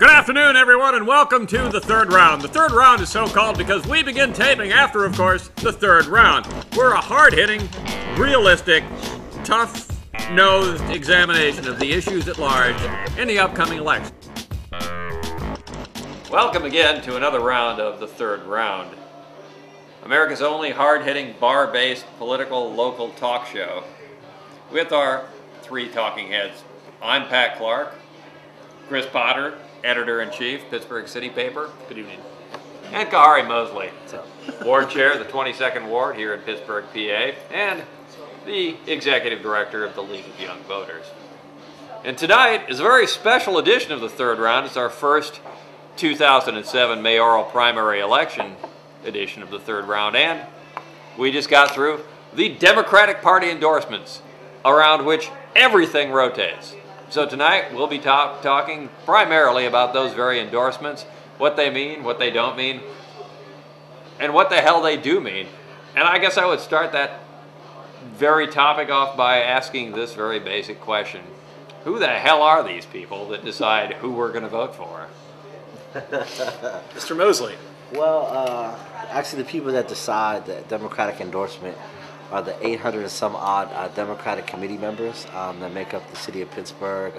Good afternoon, everyone, and welcome to the third round. The third round is so called because we begin taping after, of course, the third round. We're a hard-hitting, realistic, tough-nosed examination of the issues at large in the upcoming election. Welcome again to another round of the third round. America's only hard-hitting, bar-based political local talk show with our three talking heads. I'm Pat Clark, Chirs Potter, Editor-in-Chief, Pittsburgh City Paper. Good evening. And Khari Mosley, Ward Chair of the 22nd Ward here in Pittsburgh, PA, and the Executive Director of the League of Young Voters. And tonight is a very special edition of the third round. It's our first 2007 mayoral primary election edition of the third round, and we just got through the Democratic Party endorsements, around which everything rotates. So tonight we'll be talking primarily about those very endorsements, what they mean, what they don't mean, and what the hell they do mean. And I guess I would start that very topic off by asking this very basic question. Who the hell are these people that decide who we're going to vote for? Mr. Mosley. Well, actually the people that decide the Democratic endorsement are the 800 and some odd Democratic committee members that make up the city of Pittsburgh.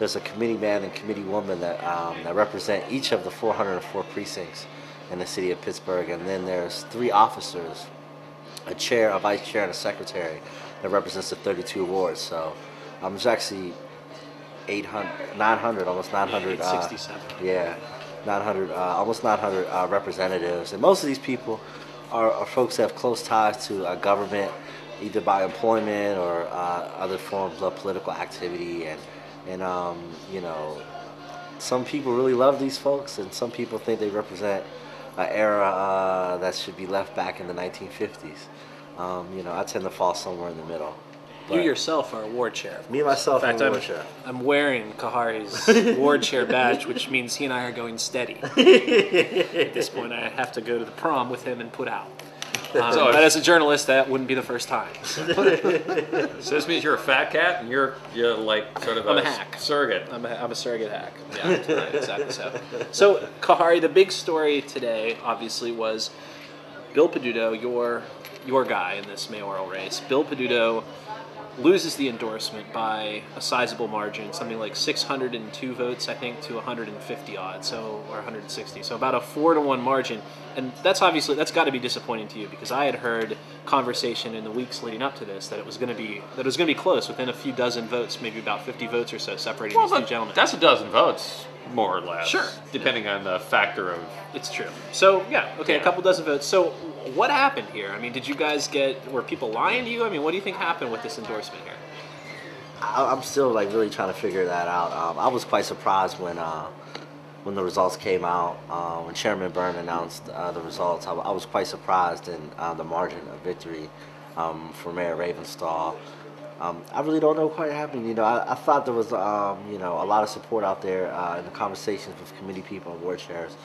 There's a committee man and committee woman that represent each of the 404 precincts in the city of Pittsburgh, and then there's three officers, a chair, a vice chair, and a secretary that represents the 32 wards. So there's actually 900, almost 900. 867. 900, almost 900 representatives, and most of these people are folks that have close ties to government, either by employment or other forms of political activity, and you know, some people really love these folks, and some people think they represent an era that should be left back in the 1950s. You know, I tend to fall somewhere in the middle. You yourself are a ward chair. Me and myself, in fact, I'm a ward chair. I'm wearing Khari's ward chair badge, which means he and I are going steady. At this point, I have to go to the prom with him and put out. But as a journalist, that wouldn't be the first time. So this means you're a fat cat, and you're like sort of I'm a hack. Surrogate. I'm a surrogate hack. Yeah, right, exactly so. So, Khari, the big story today, obviously, was Bill Peduto, your guy in this mayoral race. Bill Peduto loses the endorsement by a sizable margin, something like 602 votes, I think, to 150 odd, or 160. So about a 4-to-1 margin, and that's got to be disappointing to you, because I had heard conversation in the weeks leading up to this that it was going to be close, within a few dozen votes, maybe about 50 votes or so separating these two gentlemen. That's a dozen votes, more or less. Sure. Depending on the factor of... It's true. So, yeah, okay, a couple dozen votes. So, what happened here? I mean, did you guys were people lying to you? I mean, what do you think happened with this endorsement here? I'm still really trying to figure that out. I was quite surprised when the results came out. When Chairman Byrne announced the results, I was quite surprised in the margin of victory for Mayor Ravenstahl. I really don't know quite what happened. You know, I thought there was you know, a lot of support out there in the conversations with committee people and ward chairs.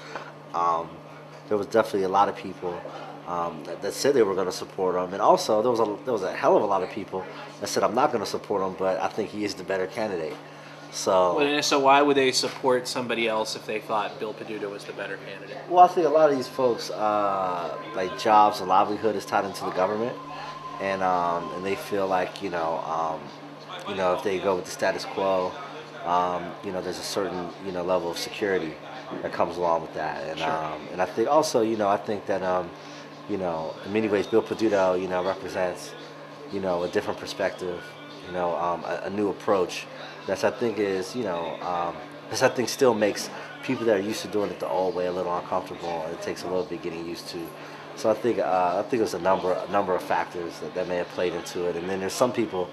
There was definitely a lot of people that said they were going to support him, and also there was a hell of a lot of people that said I'm not going to support him, but I think he is the better candidate. So why would they support somebody else if they thought Bill Peduto was the better candidate? Well, I think a lot of these folks, like jobs and livelihood is tied into the government, and they feel like you know if they go with the status quo, you know, there's a certain level of security that comes along with that, and sure. And I think also I think that you know, in many ways Bill Peduto represents a different perspective, a new approach that I think is this I think still makes people that are used to doing it the old way a little uncomfortable, and it takes a little bit getting used to. So I think there's a number of factors that may have played into it, and then there's some people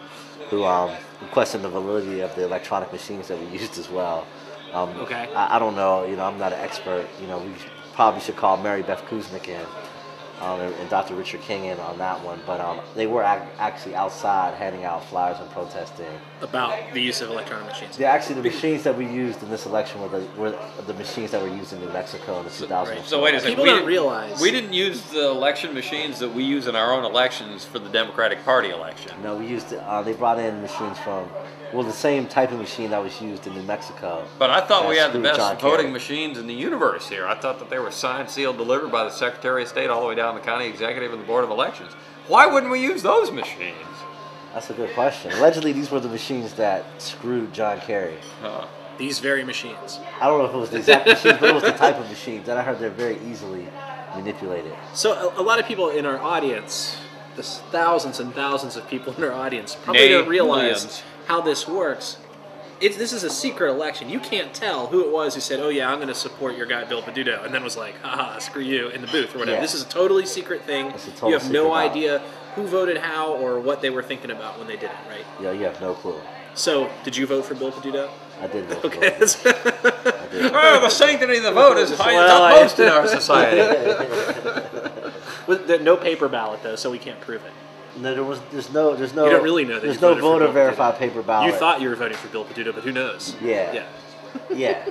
who question the validity of the electronic machines that we used as well. Okay. I don't know. I'm not an expert. We probably should call Mary Beth Kuznick in and Dr. Richard King in on that one. But they were actually outside handing out flyers and protesting about the use of electronic machines. Yeah, actually, the machines that we used in this election were the machines that were used in New Mexico in the 2000s. So wait a second. People don't realize we didn't use the election machines that we use in our own elections for the Democratic Party election. No, we used they brought in machines from Well, the same type of machine that was used in New Mexico. But I thought we that had the screwed best John voting Kerry. machines in the universe here. I thought that they were signed, sealed, delivered by the Secretary of State all the way down to the county executive and the Board of Elections. Why wouldn't we use those machines? That's a good question. Allegedly, these were the machines that screwed John Kerry. Huh. These very machines. I don't know if it was the exact machines, but it was the type of machines. And I heard they're very easily manipulated. So a lot of people in our audience, there's thousands and thousands of people in our audience, probably don't realize Millions. how this works. This is a secret election. You can't tell who it was who said, "Oh yeah, I'm going to support your guy Bill Peduto," and then was like, "Haha, screw you," in the booth or whatever. Yeah. This is a totally secret thing. It's a total You have no secret ballot. idea who voted how or what they were thinking about when they did it, right? Yeah, you have no clue. So, did you vote for Bill Peduto? I did vote for Okay. Bill. I did. Well, the sanctity of the vote is Well, utmost in our society. With no paper ballot though, so we can't prove it. No, there's no. You don't really know that There's you no voted for voter Bill verified Peduto. paper ballot. You thought you were voting for Bill Peduto, but who knows? Yeah. Yeah. Yeah.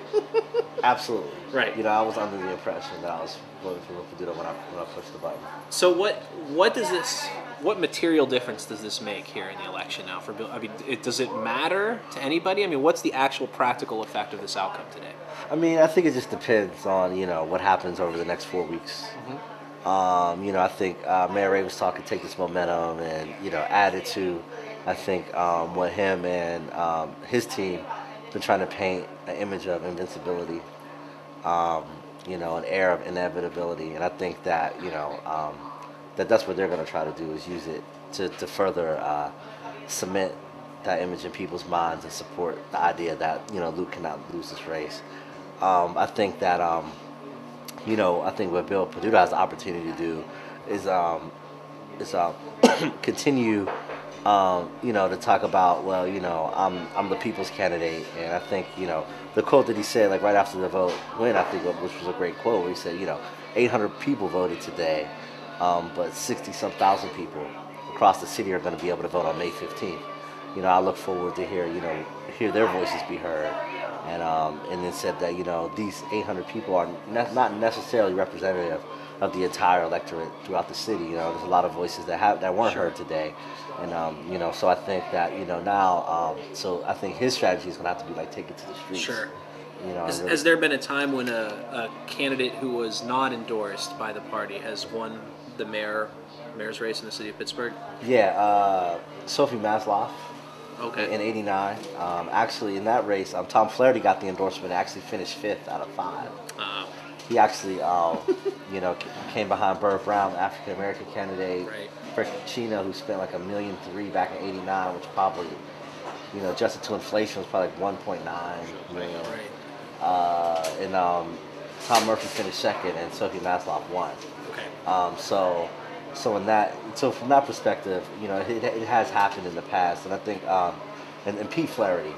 Absolutely. Right. You know, I was under the impression that I was voting for Bill Peduto when I pushed the button. So what material difference does this make here in the election now for Bill? I mean, does it matter to anybody? I mean, what's the actual practical effect of this outcome today? I mean, I think it just depends on, you know, what happens over the next 4 weeks. You know, I think Mayor Ray was talking, take this momentum and, you know, add it to, I think, what him and his team been trying to paint an image of invincibility, you know, an air of inevitability. And I think that, you know, that's what they're going to try to do is use it to further cement that image in people's minds and support the idea that, you know, Luke cannot lose this race. I think that, you know, I think what Bill Peduto has the opportunity to do is continue, you know, to talk about, well, you know, I'm the people's candidate, and I think, you know, the quote that he said, like right after the vote went, I think, which was a great quote, where he said, you know, 800 people voted today, but 60-some thousand people across the city are going to be able to vote on May 15th. You know, I look forward to hear their voices be heard. And then said that, you know, these 800 people are not necessarily representative of the entire electorate throughout the city. You know, there's a lot of voices that weren't heard today, and you know, so I think that, you know, now, so I think his strategy is going to have to be like take it to the streets. Sure. You know, Has there been a time when a candidate who was not endorsed by the party has won the mayor's race in the city of Pittsburgh? Yeah, Sophie Masloff. Okay. In '89, actually in that race, Tom Flaherty got the endorsement and actually finished 5th out of 5. He actually, you know, came behind Burr Brown, the African American candidate, Right. Frank Chino, who spent like $1.3 million back in '89, which probably, you know, adjusted to inflation was probably like 1.9 million. Right. And Tom Murphy finished 2nd, and Sophie Masloff won. Okay. So from that perspective, you know, it has happened in the past, and I think, and Pete Flaherty,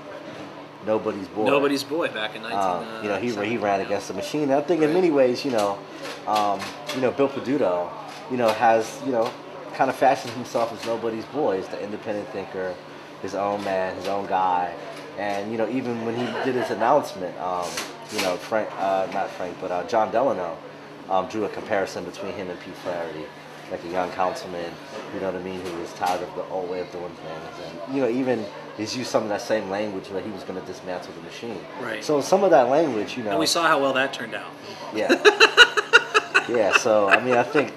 nobody's boy. Nobody's boy back in 19. You know, he ran against the machine. And I think in many ways, you know, Bill Peduto, you know, has, you know, kind of fashioned himself as nobody's boy, as the independent thinker, his own man, his own guy, and you know, even when he did his announcement, you know, John Delano drew a comparison between him and Pete Flaherty. Like a young councilman, you know what I mean, who was tired of the old way of doing things. And, you know, even he's used some of that same language where he was going to dismantle the machine. Right. So some of that language, you know. And we saw how well that turned out. Yeah. Yeah, so, I mean, I think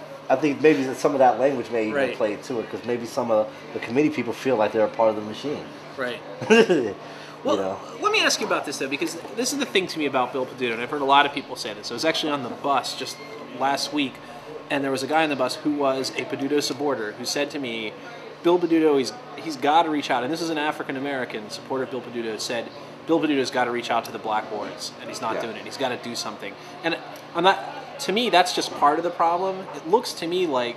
maybe some of that language may even play to it, because maybe some of the committee people feel like they're a part of the machine. Right. Well, you know? Let me ask you about this, though, because this is the thing to me about Bill Peduto, and I've heard a lot of people say this. I was actually on the bus just last week, and there was a guy on the bus who was a Peduto supporter who said to me, Bill Peduto, he's got to reach out, and this is an African-American supporter of Bill Peduto, said Bill Peduto's got to reach out to the black boards, and he's not doing it. He's got to do something. And to me, that's just part of the problem. It looks to me like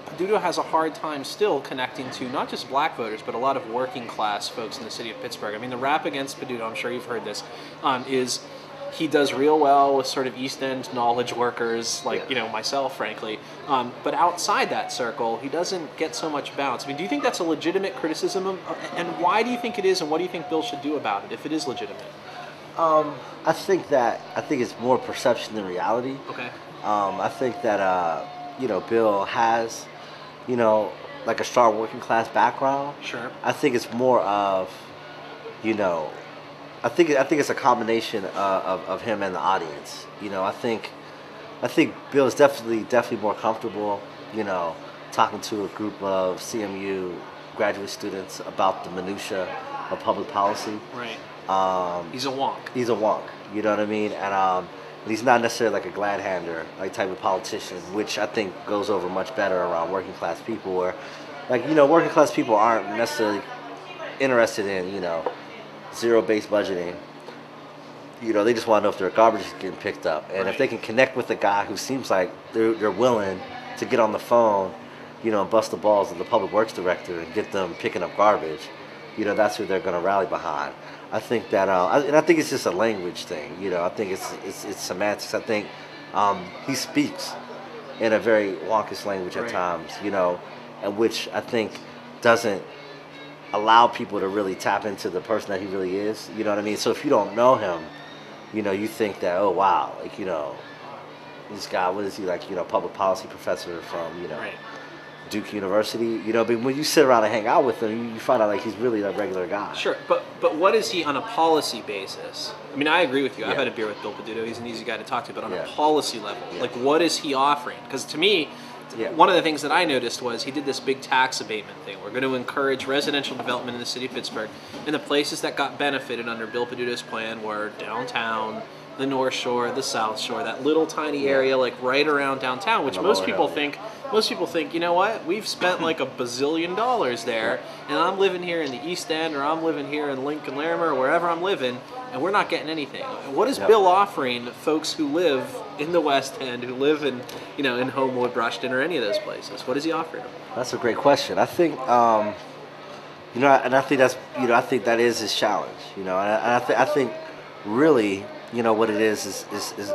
Peduto has a hard time still connecting to not just black voters, but a lot of working class folks in the city of Pittsburgh. I mean, the rap against Peduto, I'm sure you've heard this, is he does real well with sort of East End knowledge workers, like, you know, myself, frankly. But outside that circle, he doesn't get so much bounce. I mean, do you think that's a legitimate criticism? And why do you think it is, and what do you think Bill should do about it, if it is legitimate? I think it's more perception than reality. Okay. I think that, you know, Bill has, you know, like a strong working class background. Sure. I think it's more of I think it's a combination of him and the audience. I think Bill is definitely more comfortable, talking to a group of CMU graduate students about the minutia of public policy. Right. He's a wonk. He's a wonk. You know what I mean? And he's not necessarily like a glad hander, like type of politician, which I think goes over much better around working class people, where, working class people aren't necessarily interested in, zero-based budgeting. They just want to know if their garbage is getting picked up, and if they can connect with a guy who seems like they're willing to get on the phone, and bust the balls of the public works director and get them picking up garbage, that's who they're going to rally behind. I think that, and I think it's just a language thing. I think it's semantics. I think he speaks in a very wonkish language at times, and which I think doesn't allow people to really tap into the person that he really is. You know what I mean? So if you don't know him, you think that, oh wow, this guy, what is he, public policy professor from Duke University, but when you sit around and hang out with him, you find out he's really a regular guy. Sure, but what is he on a policy basis? I mean, I agree with you. I've had a beer with Bill Peduto. He's an easy guy to talk to, but on a policy level, what is he offering? Because to me, one of the things that I noticed was he did this big tax abatement thing. We're going to encourage residential development in the city of Pittsburgh, and the places that got benefited under Bill Peduto's plan were downtown, the North Shore, the South Shore, that little tiny area right around downtown, which most people think, you know what, we've spent $1 bazillion there, and I'm living here in the East End, or I'm living here in Lincoln Larimer, or wherever I'm living, and we're not getting anything. What is Bill offering folks who live in the West End, who live in, in Homewood, Rushton, or any of those places? What is he offering them? That's a great question. I think, and I think that's, I think that is his challenge, and I think really, what it is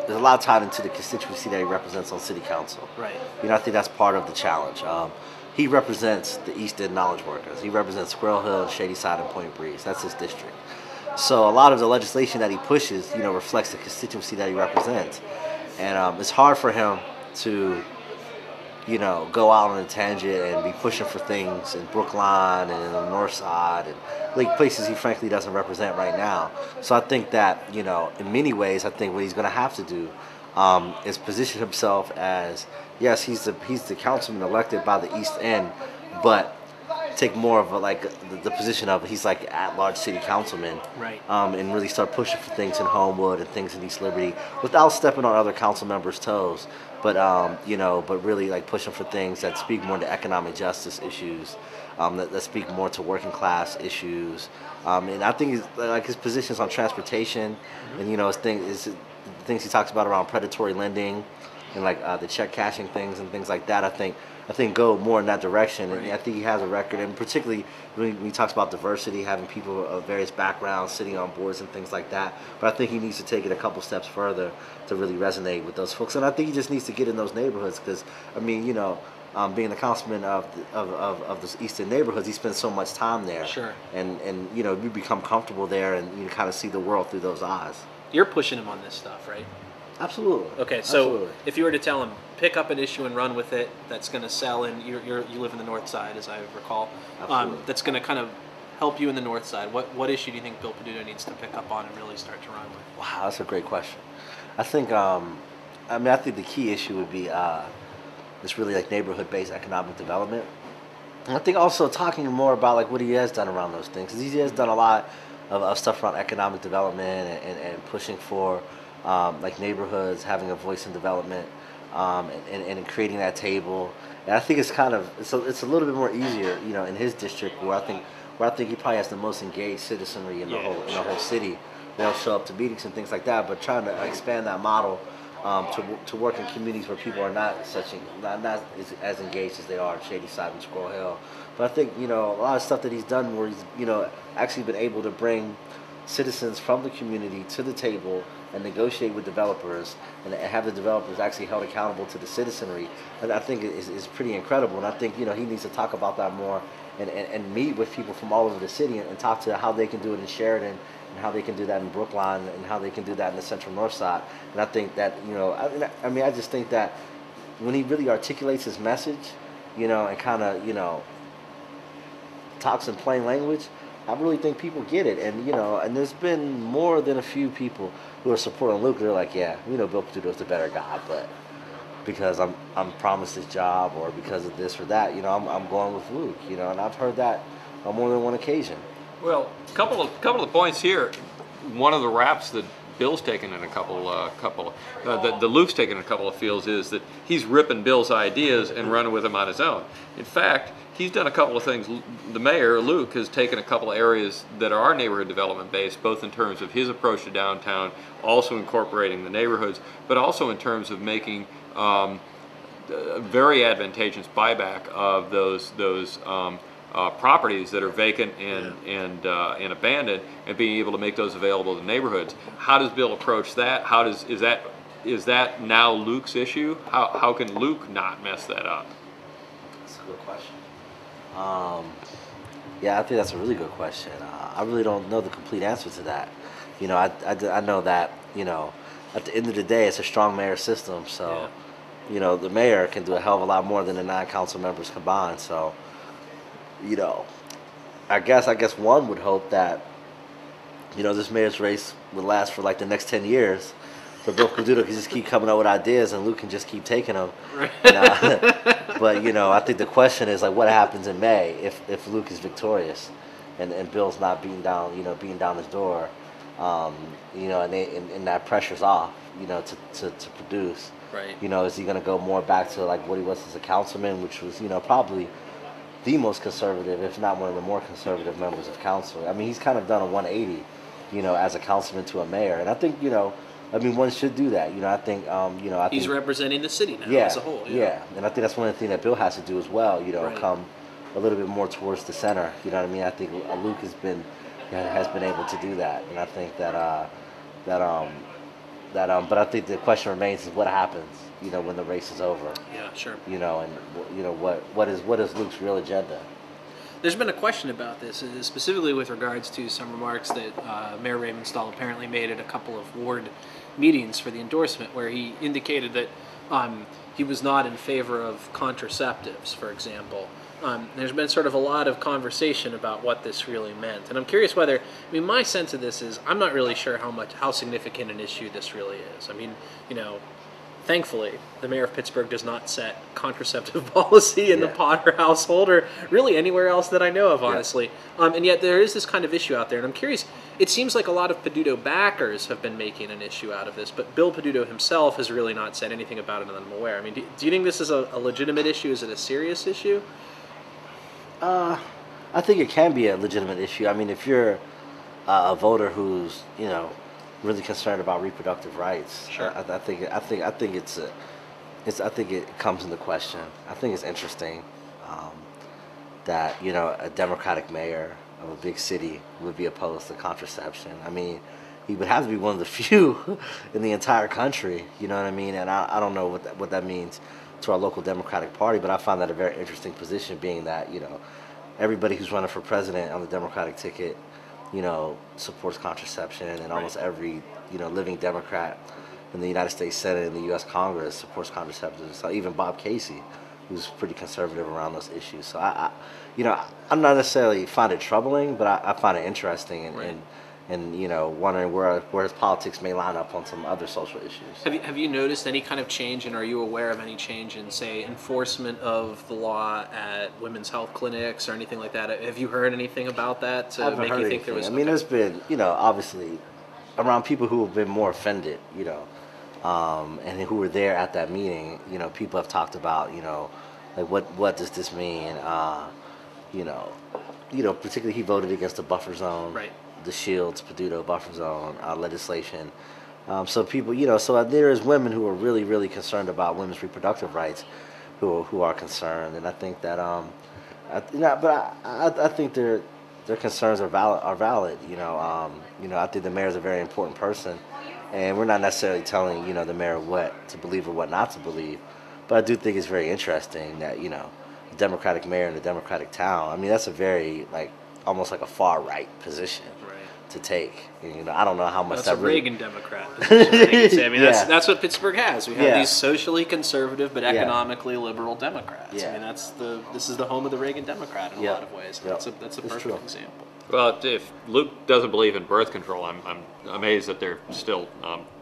a lot tied into the constituency that he represents on city council. Right. I think that's part of the challenge. He represents the East End knowledge workers. He represents Squirrel Hill, Shadyside, and Point Breeze. That's his district. So a lot of the legislation that he pushes, reflects the constituency that he represents. And it's hard for him to, go out on a tangent and be pushing for things in Brookline and in the North Side and places he frankly doesn't represent right now. So I think that, in many ways, I think what he's going to have to do is position himself as, yes, he's the councilman elected by the East End, but take more of the position of he's at-large city councilman, right? And really start pushing for things in Homewood and things in East Liberty without stepping on other council members' toes, but but really pushing for things that speak more to economic justice issues, that speak more to working class issues, and I think his positions on transportation, and his things he talks about around predatory lending, and the check cashing things and things like that. I think go more in that direction, and I think he has a record, and particularly when he talks about diversity, having people of various backgrounds sitting on boards and things like that. But I think he needs to take it a couple steps further to really resonate with those folks, and I think he just needs to get in those neighborhoods because, being the councilman of the Eastern neighborhoods, he spends so much time there. Sure. And you become comfortable there, and you kind of see the world through those eyes. You're pushing him on this stuff, right? Absolutely. Okay, so Absolutely. If you were to tell him, pick up an issue and run with it, that's going to sell, and you live in the North Side, as I recall, that's going to kind of help you in the North Side. What issue do you think Bill Peduto needs to pick up on and really start to run with? Wow, that's a great question. I think, I think the key issue would be this really neighborhood-based economic development. And I think also talking more about what he has done around those things, because he has done a lot of stuff around economic development and pushing for neighborhoods having a voice in development, and creating that table. And I think it's a little bit more easier, in his district where I think he probably has the most engaged citizenry in the whole city. They'll show up to meetings and things like that, but trying to expand that model to work in communities where people are not as engaged as they are in Shadyside and Squirrel Hill. But I think a lot of stuff that he's done where he's actually been able to bring citizens from the community to the table and negotiate with developers and have the developers actually held accountable to the citizenry, and I think is pretty incredible. And I think he needs to talk about that more and meet with people from all over the city and talk to how they can do it in Sheridan and how they can do that in Brookline and how they can do that in the Central North Side. And I think that I just think that when he really articulates his message, and kind of talks in plain language, I really think people get it, and and there's been more than a few people who are supporting Luke. They're like, yeah, Bill Peduto's the better guy, but because I'm promised this job or because of this or that, I'm going with Luke. And I've heard that on more than one occasion. Well, couple of points here. One of the raps that Bill's taken in that Luke's taken in a couple of fields is that he's ripping Bill's ideas and running with them on his own. In fact, he's done a couple of things. The mayor, Luke, has taken a couple of areas that are neighborhood development based, both in terms of his approach to downtown, also incorporating the neighborhoods, but also in terms of making very advantageous buyback of those properties that are vacant and abandoned, and being able to make those available to neighborhoods. How does Bill approach that? Is that now Luke's issue? How can Luke not mess that up? That's a good question. Yeah, I think that's a really good question. I really don't know the complete answer to that. I know that at the end of the day, it's a strong mayor system. So, the mayor can do a hell of a lot more than the 9 council members combined. So, I guess one would hope that, this mayor's race would last for like the next 10 years. So Bill Peduto can just keep coming up with ideas and Luke can just keep taking them. Right. But, I think the question is like what happens in May if Luke is victorious and Bill's not beating down his door, and that pressure's off, to produce. Right. Is he going to go more back to like what he was as a councilman, which was, probably the most conservative, if not one of the more conservative members of council. I mean, he's kind of done a 180, as a councilman to a mayor. And I think, one should do that. I think, he's representing the city now as a whole. Yeah. And I think that's one of the things that Bill has to do as well, right. Come a little bit more towards the center. You know what I mean? I think Luke has been able to do that. And I think but I think the question remains is what happens, when the race is over. Yeah, sure. And what is Luke's real agenda? There's been a question about this, specifically with regards to some remarks that Mayor Ravenstall apparently made at a couple of ward meetings for the endorsement, where he indicated that he was not in favor of contraceptives, for example. There's been sort of a lot of conversation about what this really meant, and I'm curious whether, my sense of this is I'm not really sure how significant an issue this really is. Thankfully, the mayor of Pittsburgh does not set contraceptive policy in the Potter household or really anywhere else that I know of, honestly. And yet there is this kind of issue out there, and I'm curious. It seems like a lot of Peduto backers have been making an issue out of this, but Bill Peduto himself has really not said anything about it that I'm aware. Do you think this is a legitimate issue? Is it a serious issue? I think it can be a legitimate issue. If you're a voter who's, really concerned about reproductive rights, sure. I think it comes into question. I think it's interesting that a Democratic mayor of a big city would be opposed to contraception. He would have to be one of the few in the entire country. You know what I mean? And I don't know what that means to our local Democratic Party, but I find that a very interesting position, being that everybody who's running for president on the Democratic ticket supports contraception, and almost every living Democrat in the United States Senate and the U.S. Congress supports contraceptives. So even Bob Casey, who's pretty conservative around those issues. So I'm not necessarily find it troubling, but I find it interesting and wondering where his politics may line up on some other social issues. Have you noticed any kind of change, and are you aware of any change in, say, enforcement of the law at women's health clinics or anything like that? Have you heard anything about that to make you think there was? There's been, obviously, around people who have been more offended, and who were there at that meeting. People have talked about, like what does this mean? Particularly he voted against the buffer zone. Right. The Shields, Peduto buffer zone legislation. So people, so there is women who are really, really concerned about women's reproductive rights, who are concerned, and I think that, I think their concerns are valid. I think the mayor is a very important person, and we're not necessarily telling the mayor what to believe or what not to believe, but I do think it's very interesting that the Democratic mayor in a Democratic town. That's a very almost like a far right position. to take. And, you know, I don't know how much That's that a really. Reagan Democrat position, I think you'd say. I mean, Yeah. that's what Pittsburgh has. We have Yeah. these socially conservative but Yeah. economically liberal Democrats. Yeah. I mean, this is the home of the Reagan Democrat in a Yeah. lot of ways. Yeah. That's a It's perfect true. example. Well, if Luke doesn't believe in birth control, I'm amazed that they're still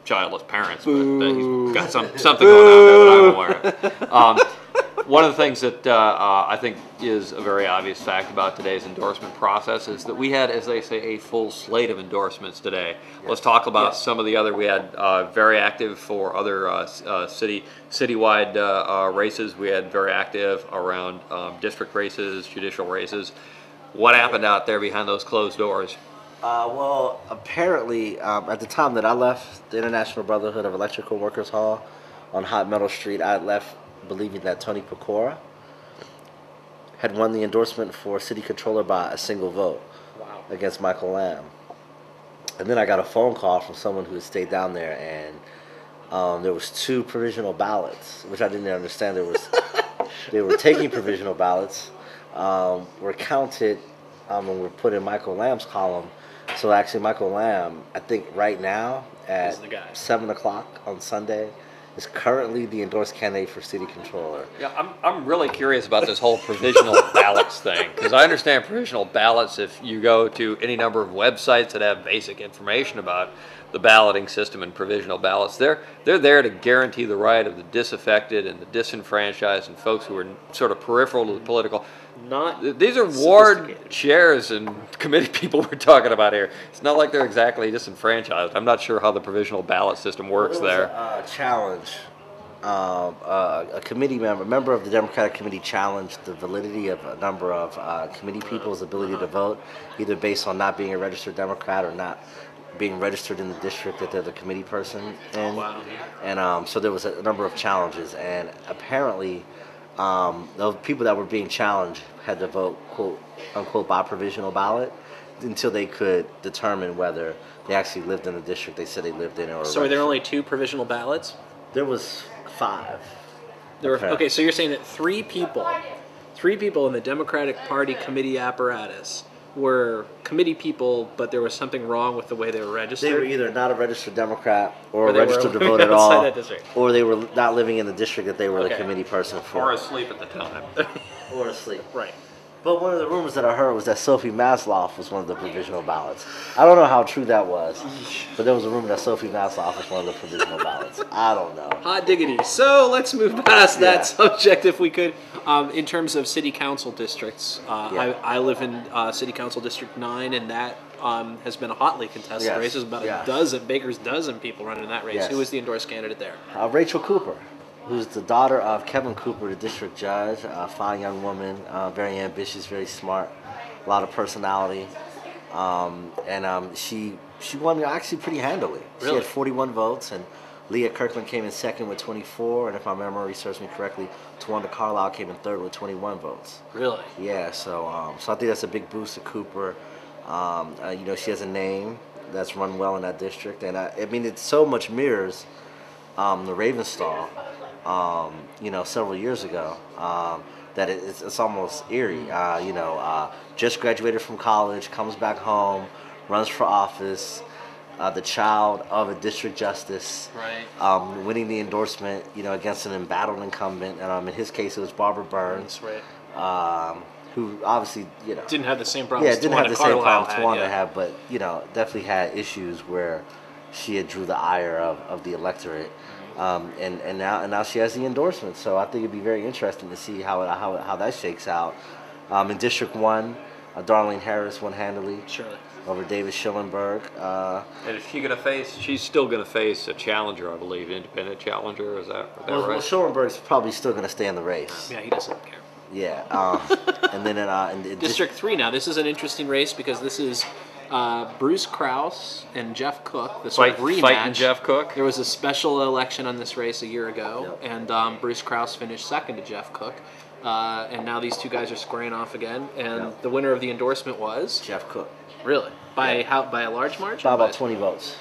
childless parents. But he's got something going on there that I'm aware of. One of the things that I think is a very obvious fact about today's endorsement process is that we had, as they say, a full slate of endorsements today. Let's talk about some of the other. We had very active for other citywide races. We had very active around district races, judicial races. What happened out there behind those closed doors? Well, apparently, at the time that I left the International Brotherhood of Electrical Workers Hall on Hot Meadow Street, I left believing that Tony Pecora had won the endorsement for city controller by a single vote against Michael Lamb. And then I got a phone call from someone who had stayed down there, and there was 2 provisional ballots, which I didn't understand. They were taking provisional ballots, were counted and were put in Michael Lamb's column. So actually, Michael Lamb, I think right now at 7 o'clock on Sunday, is currently the endorsed candidate for city controller. Yeah, I'm really curious about this whole provisional ballots thing, because I understand provisional ballots, if you go to any number of websites that have basic information about the balloting system and provisional ballots, they're there to guarantee the right of the disaffected and the disenfranchised and folks who are sort of peripheral to the political. These are ward chairs and committee people we're talking about here. It's not like they're exactly disenfranchised. I'm not sure how the provisional ballot system works there. A challenge. A committee member of the Democratic Committee challenged the validity of a number of committee people's ability to vote, either based on not being a registered Democrat or not being registered in the district that they're the committee person in. And so there was a number of challenges, and apparently the people that were being challenged had to vote, quote unquote, by provisional ballot until they could determine whether they actually lived in the district they said they lived in. Or So are there only 2 provisional ballots? There was 5. There were, okay, so you're saying that 3 people in the Democratic Party committee apparatus were committee people, but there was something wrong with the way they were registered? They were either not a registered Democrat or they registered were to vote at outside all, that district. or they were not living in the district that they were the Okay. committee person for. Or asleep at the time. Or asleep. Right. But one of the rumors that I heard was that Sophie Masloff was one of the provisional ballots. I don't know how true that was, but there was a rumor that Sophie Masloff was one of the provisional ballots. I don't know. Hot diggity. So let's move past Yeah. that subject if we could. In terms of city council districts, I live in City Council District 9, and that has been a hotly contested Yes. race. There's about Yeah. a dozen, Baker's dozen people running in that race. Yes. Who was the endorsed candidate there? Rachel Cooper, who's the daughter of Kevin Cooper, the district judge, a fine young woman, very ambitious, very smart, a lot of personality, and she won actually pretty handily. Really? She had 41 votes, and Leah Kirkland came in second with 24, and if my memory serves me correctly, Tawanda Carlisle came in third with 21 votes. Really? Yeah, so I think that's a big boost to Cooper. You know, she has a name that's run well in that district, and I mean, it so much mirrors the Ravenstall, you know, several years ago, that it's almost eerie. You know, just graduated from college, comes back home, runs for office, the child of a district justice, Right. winning the endorsement, you know, against an embattled incumbent. And in his case, it was Barbara Burns, Right. who obviously, you know, Didn't have the same problems. didn't have the same problem Tawanda had. had, but you know, definitely had issues where she had drew the ire of the electorate, and now she has the endorsement. So I think it'd be very interesting to see how that shakes out. In District 1, Darlene Harris won handily over David Schillenberg. And is she going to face? She's still going to face a challenger, I believe, independent challenger. Is that right? Well, Schillenberg's probably still going to stay in the race. Yeah, he doesn't care. Yeah, and then in District 3 now. This is an interesting race because this is Bruce Krause and Jeff Cook. The sort of rematch. Fighting Jeff Cook. There was a special election on this race a year ago, Yep. and Bruce Krause finished second to Jeff Cook. And now these two guys are squaring off again, and Yep. the winner of the endorsement was Jeff Cook. Really by by a large margin. By about 20 votes.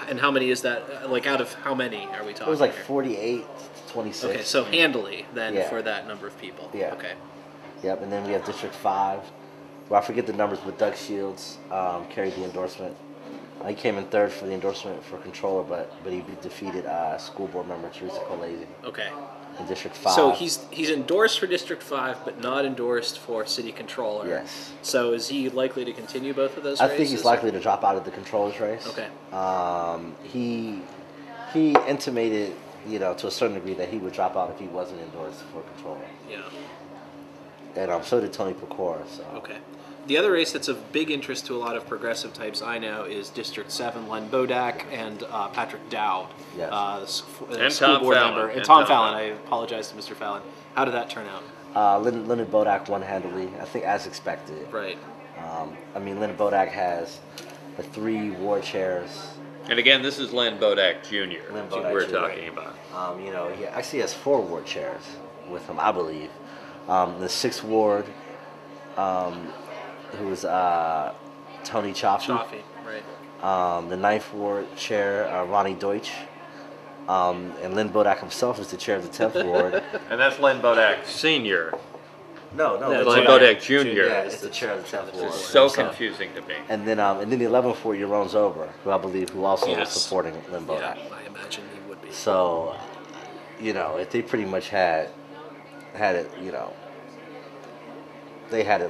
And how many is that? Like out of how many are we talking? It was like here? 48 to 26. Okay, so handily then Yeah. for that number of people. Yeah. Okay. Yep, and then we have District 5, where I forget the numbers, but Doug Shields carried the endorsement. He came in third for the endorsement for controller, but he defeated school board member Teresa Colese Okay. in District 5. So he's endorsed for District 5, but not endorsed for city controller. Yes. So is he likely to continue both of those I races? think he's likely to drop out of the controller's race. Okay. He intimated, to a certain degree that he would drop out if he wasn't endorsed for controller. Yeah. And so did Tony Pecora. So. Okay. The other race that's of big interest to a lot of progressive types I know is District 7, Len Bodak and Patrick Dowd, Yes. And school Tom board Fallon. member. And And Tom Tom Fallon. Fallon. I apologize to Mr. Fallon. How did that turn out? Leonard Bodak won handily, I think as expected. Right. Leonard Bodak has the 3 ward chairs. And again, this is Len Bodak Jr. Len that Bodak we're Jr. talking about. He actually has 4 ward chairs with him, I believe. The 6th ward, who was Tony Chaffee. Chaffee, right. The 9th ward chair, Ronnie Deutsch. And Len Bodak himself is the chair of the 10th ward. And that's Len Bodak Sr. No, Len Bodak Jr. Yeah, it's the chair of the 10th ward. It's so confusing to me. And then the 11th ward, Yaron Zober, who I believe who also was Yes. supporting Len Bodak. Yeah, I imagine he would be. So, if they pretty much had it, they had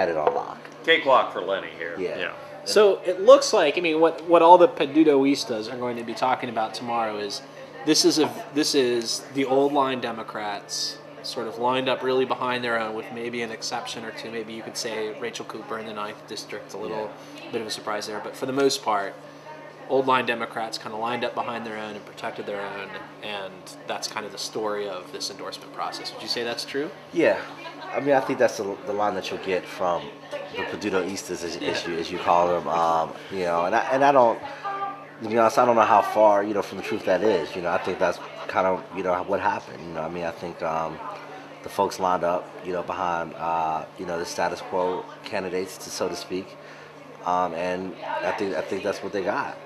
it on lock. Cakewalk for Lenny here. Yeah. So it looks like, what all the Pedudoistas are going to be talking about tomorrow is this is the old line Democrats sort of lined up really behind their own, with maybe an exception or two. Maybe you could say Rachel Cooper in the 9th district, a little bit of a surprise there. But for the most part, old line Democrats kind of lined up behind their own and protected their own, and that's kind of the story of this endorsement process. Would you say that's true? Yeah. I think that's the line that you'll get from the Pedudoistas, as you call them. I don't, to be honest, I don't know how far, from the truth that is. I think that's kind of, what happened. I think the folks lined up, behind, the status quo candidates, so to speak, and I think that's what they got.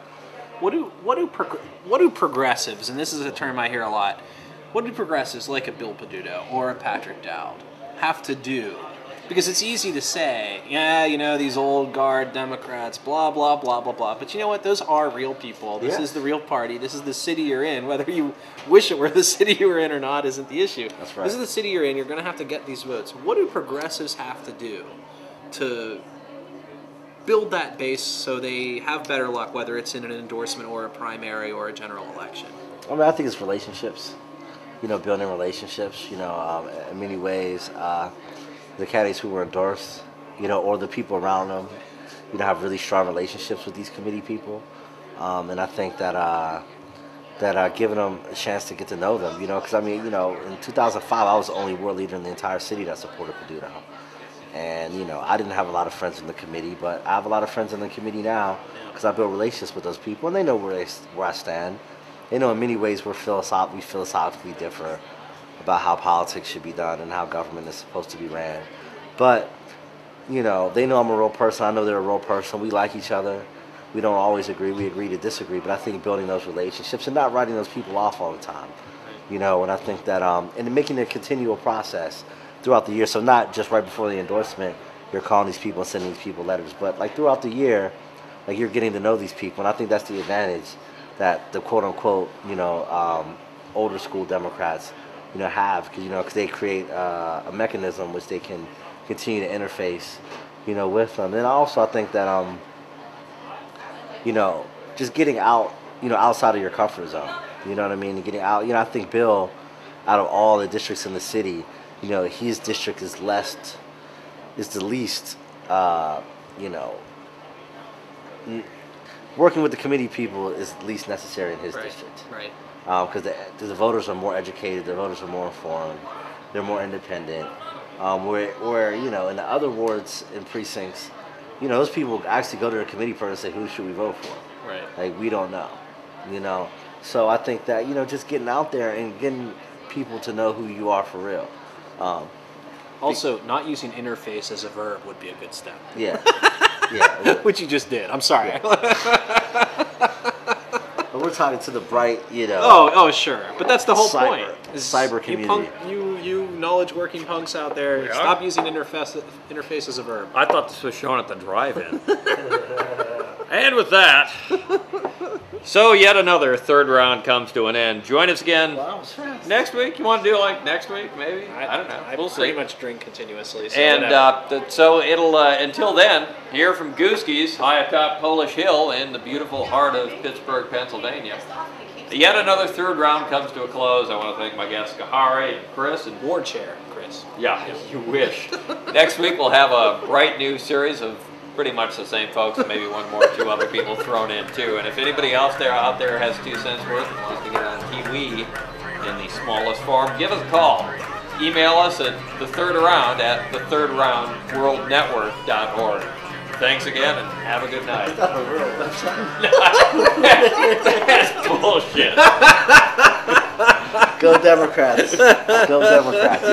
What do progressives, and this is a term I hear a lot, what do progressives like a Bill Peduto or a Patrick Dowd have to do? Because it's easy to say, these old guard Democrats, blah, blah, blah, blah, blah. But you know what? Those are real people. This is the real party. This is the city you're in. Whether you wish it were the city you were in or not isn't the issue. That's right. This is the city you're in. You're going to have to get these votes. What do progressives have to do to build that base so they have better luck, whether it's in an endorsement or a primary or a general election? I think it's relationships. Building relationships. In many ways, the candidates who were endorsed, or the people around them, have really strong relationships with these committee people, and I think that giving them a chance to get to know them, because in 2005 I was the only ward leader in the entire city that supported Peduto, and I didn't have a lot of friends in the committee, but I have a lot of friends in the committee now because I built relationships with those people, and they know where I stand. They know in many ways we philosophically differ about how politics should be done and how government is supposed to be ran. But, they know I'm a real person. I know they're a real person. We like each other. We don't always agree. We agree to disagree. But I think building those relationships and not writing those people off all the time, and I think that, and making it a continual process throughout the year. So not just right before the endorsement, you're calling these people and sending these people letters, but like throughout the year, like you're getting to know these people. And I think that's the advantage that the quote unquote, older school Democrats, have, because they create a mechanism which they can continue to interface, with them. And also I think that, just getting out, outside of your comfort zone, you know what I mean? And getting out, I think Bill, out of all the districts in the city, his district is the least, working with the committee people is least necessary in his district. Right. Because the voters are more educated, the voters are more informed, they're more independent. Where in the other wards and precincts, those people actually go to the committee person and say, who should we vote for? Right. Like, we don't know, So I think that, just getting out there and getting people to know who you are for real. Also, not using interface as a verb would be a good step. Yeah. Yeah. Which you just did. I'm sorry. Yeah. But we're talking to the bright, Oh, sure. But that's the whole point. Cyber community. You knowledge-working punks out there, Yeah. stop using interface as a verb. I thought this was shown at the drive-in. And with that, so yet another third round comes to an end. Join us again Wow, that was fast. next week. You want to do like next week, maybe? I don't know. We'll pretty see. much drink continuously. So And whatever. so it'll until then, here from Gooski's high atop Polish Hill in the beautiful heart of Pittsburgh, Pennsylvania. Yet another third round comes to a close. I want to thank my guests Khari and Chris and War chair, Chris. yeah, you wish. Next week we'll have a bright new series of pretty much the same folks, and maybe one more, two other people thrown in too. And if anybody else out there has 2 cents worth and wants to get on TV in the smallest form, give us a call. Email us at thethirdround@thethirdroundworldnetwork.org. Thanks again, and have a good night. That's bullshit. Go Democrats. Go Democrats.